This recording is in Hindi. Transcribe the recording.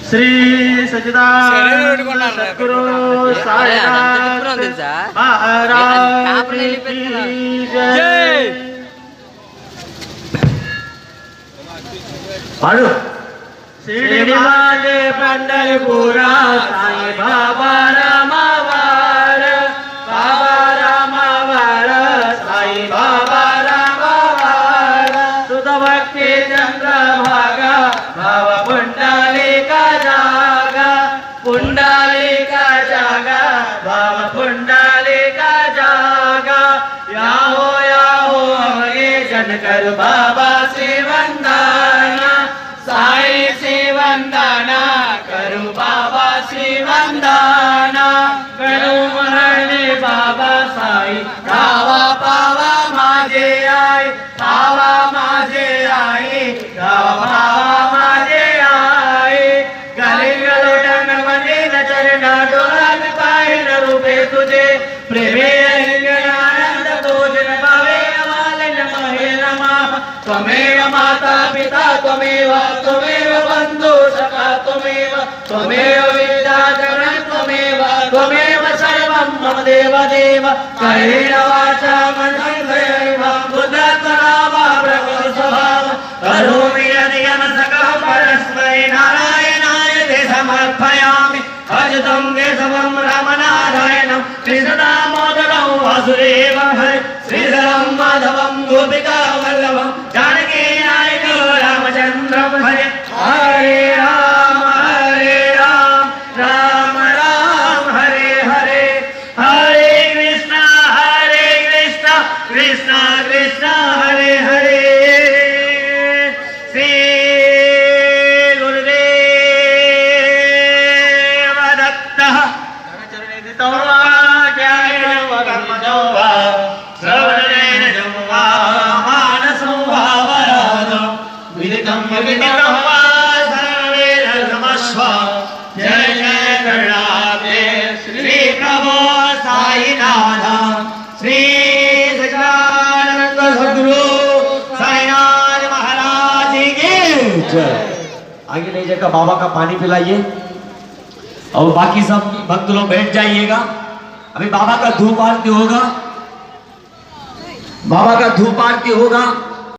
ಶ್ರೀ ಸಚ್ಚಿದಾನಂದ ಸದ್ಗುರು ಸಾಯಿನಾಥ ಮಹಾರಾಜ್ ಕಿ ಜೈ. ಪಾಡು. शिर्डी पंढरपुरा साई बाबा रामावार, बाबा रामावार, साई बाबा रामावार. सुध भक्ती चंद्रभागा भाव पुंडलिका जागा, पुंडलिका जागा भाव पुंडलिका जागा. याहो हरे जनकर बाबा श्री वंदना, साई श्री वंदना करू बाबा श्री वंदना. करू मरणे बाबा साई धावा पावा माझे आई, धावा माझे आई, धावा माझे आई. गले गलोटन मंदिर चरणा डोळ्यात पाहिन रूपे तुझे, प्रेमे आनंद भोजन पावे अमालन महेर माप. त्वमेव माता पिता त्वमेव, त्वमेव बंधु सखा त्वमेव, त्वमेव विद्याधरः त्वमेव, त्वमेव सर्वं मम देव देव. कायेन वाचा मनसेनैव बुद्धात्मना प्रभो स्वभाव. करोमि यदियं सकः परस्मै नारायणाय ते समर्पयामि. भजतं केशवं रामनारायणं कृष्णदामोदरं वासुदेवं हरे. श्रीधरं माधवं गोपिका वल्लभं जानकी नायकं रामचन्द्रं हरे. हरे राम राम राम हरे हरे. हरे कृष्ण कृष्ण कृष्ण हरे हरे. श्री गुरुदेव दत्त चरणे दितो ज्ञानेन कर्मजो वा श्रवणेन जम्वा मानसो वा वरादो विदितं विदितं वा सर्वेण नमस्व. जय जय करुणाब्धे श्री प्रभो साईनाथ, श्री सच्चिदानंद सद्गुरु साईनाथ महाराज की जय. आगे ले जाकर बाबा का पानी पिलाइए और बाकी सब भक्त लोग बैठ जाइएगा. अभी बाबा का धूप आरती होगा, बाबा का धूप आरती होगा.